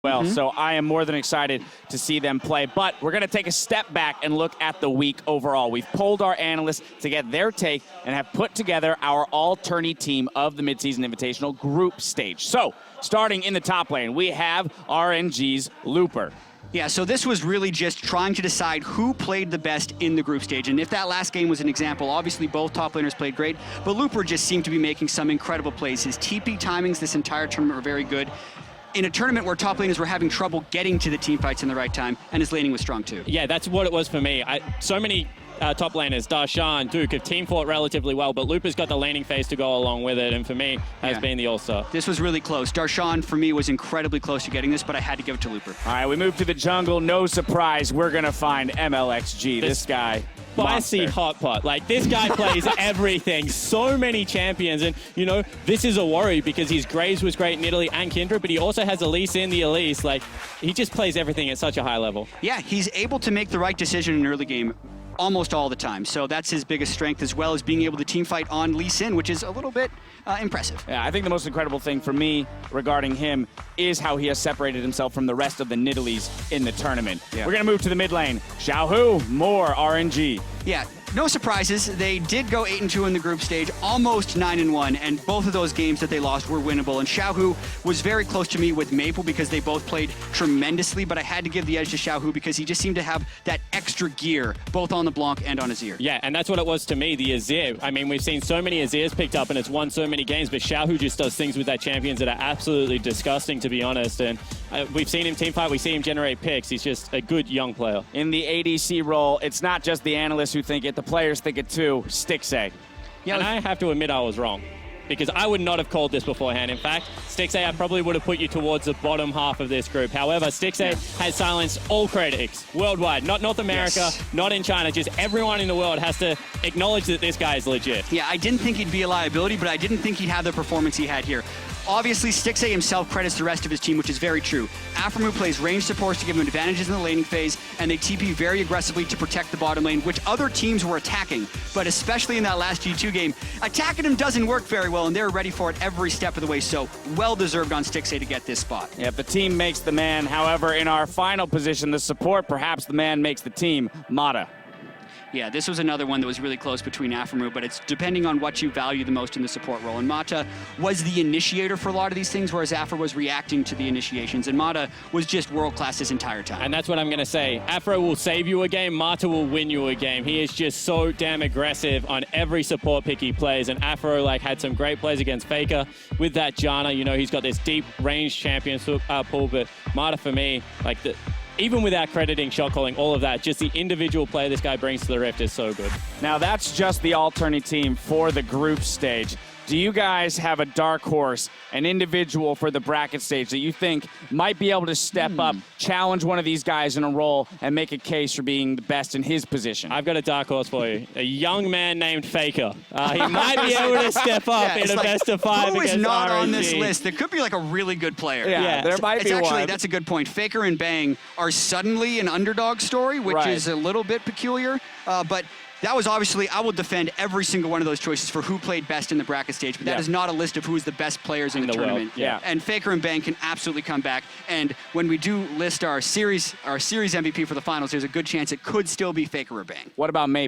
well, so I am more than excited to see them play. But we're going to take a step back and look at the week overall. We've polled our analysts to get their take and have put together our all-tourney team of the Midseason Invitational group stage. So, starting in the top lane, we have RNG's Looper. Yeah, so this was really just trying to decide who played the best in the group stage. And if that last game was an example, obviously both top laners played great, but Looper just seemed to be making some incredible plays. His TP timings this entire tournament were very good. In a tournament where top laners were having trouble getting to the team fights in the right time, and his laning was strong too. Yeah, that's what it was for me. So many top laners, Darshan, Duke, have team fought relatively well, but Looper's got the laning phase to go along with it, and for me, has been the all-star. This was really close. Darshan, for me, was incredibly close to getting this, but I had to give it to Looper. All right, we move to the jungle. No surprise, we're going to find MLXG, this guy. Spicy hot pot. Like, this guy plays everything. So many champions. And, you know, this is a worry because his Graves was great in Italy and Kindred, but he also has Elise in the Elise. Like, he just plays everything at such a high level. Yeah, he's able to make the right decision in an early game almost all the time. So that's his biggest strength, as well as being able to team fight on Lee Sin, which is a little bit impressive. Yeah, I think the most incredible thing for me regarding him is how he has separated himself from the rest of the Nidalees in the tournament. Yeah. We're going to move to the mid lane. Xiaohu, more RNG. Yeah, no surprises. They did go 8-2 in the group stage, almost 9-1, and both of those games that they lost were winnable. And Xiaohu was very close to me with Maple because they both played tremendously, but I had to give the edge to Xiaohu because he just seemed to have that extra gear, both on the Blanc and on Azir. Yeah, and that's what it was to me, the Azir. I mean, we've seen so many Azirs picked up and it's won so many games, but Xiaohu just does things with that champions that are absolutely disgusting, to be honest. And we've seen him teamfight, we see him generate picks. He's just a good young player. In the ADC role, it's not just the analysts who think it, the players think it too. Stixay. Yeah, and I have to admit I was wrong, because I would not have called this beforehand. In fact, Stixay, I probably would have put you towards the bottom half of this group. However, Stixay has silenced all critics worldwide, not North America, not in China, just everyone in the world has to acknowledge that this guy is legit. Yeah, I didn't think he'd be a liability, but I didn't think he'd have the performance he had here. Obviously, Stixay himself credits the rest of his team, which is very true. Aphromoo plays range supports to give him advantages in the laning phase, and they TP very aggressively to protect the bottom lane, which other teams were attacking. But especially in that last G2 game, attacking him doesn't work very well, and they're ready for it every step of the way. So, well-deserved on Stixay to get this spot. Yeah, the team makes the man. However, in our final position, the support, perhaps the man makes the team. Mata. Yeah, this was another one that was really close between Aphromoo, but it's depending on what you value the most in the support role. And Mata was the initiator for a lot of these things, whereas Aphro was reacting to the initiations. And Mata was just world-class this entire time. And that's what I'm going to say. Aphro will save you a game, Mata will win you a game. He is just so damn aggressive on every support pick he plays. And Aphro had some great plays against Faker. With that Janna, you know, he's got this deep range champion pool, but Mata for me, even without crediting shot calling, all of that, just the individual play this guy brings to the Rift is so good. Now that's just the alternate team for the group stage. Do you guys have a dark horse, an individual for the bracket stage that you think might be able to step up, challenge one of these guys in a role, and make a case for being the best in his position? I've got a dark horse for you. A young man named Faker. He might be able to step up in a best of 5 who against is not RNG. On this list? There could be like a really good player. Yeah, there might be actually, one. that's a good point. Faker and Bang are suddenly an underdog story, which is a little bit peculiar, but that was obviously, I will defend every single one of those choices for who played best in the bracket stage, but that is not a list of who is the best players in the tournament. Yeah. And Faker and Bang can absolutely come back. And when we do list our series MVP for the finals, there's a good chance it could still be Faker or Bang. What about Maple?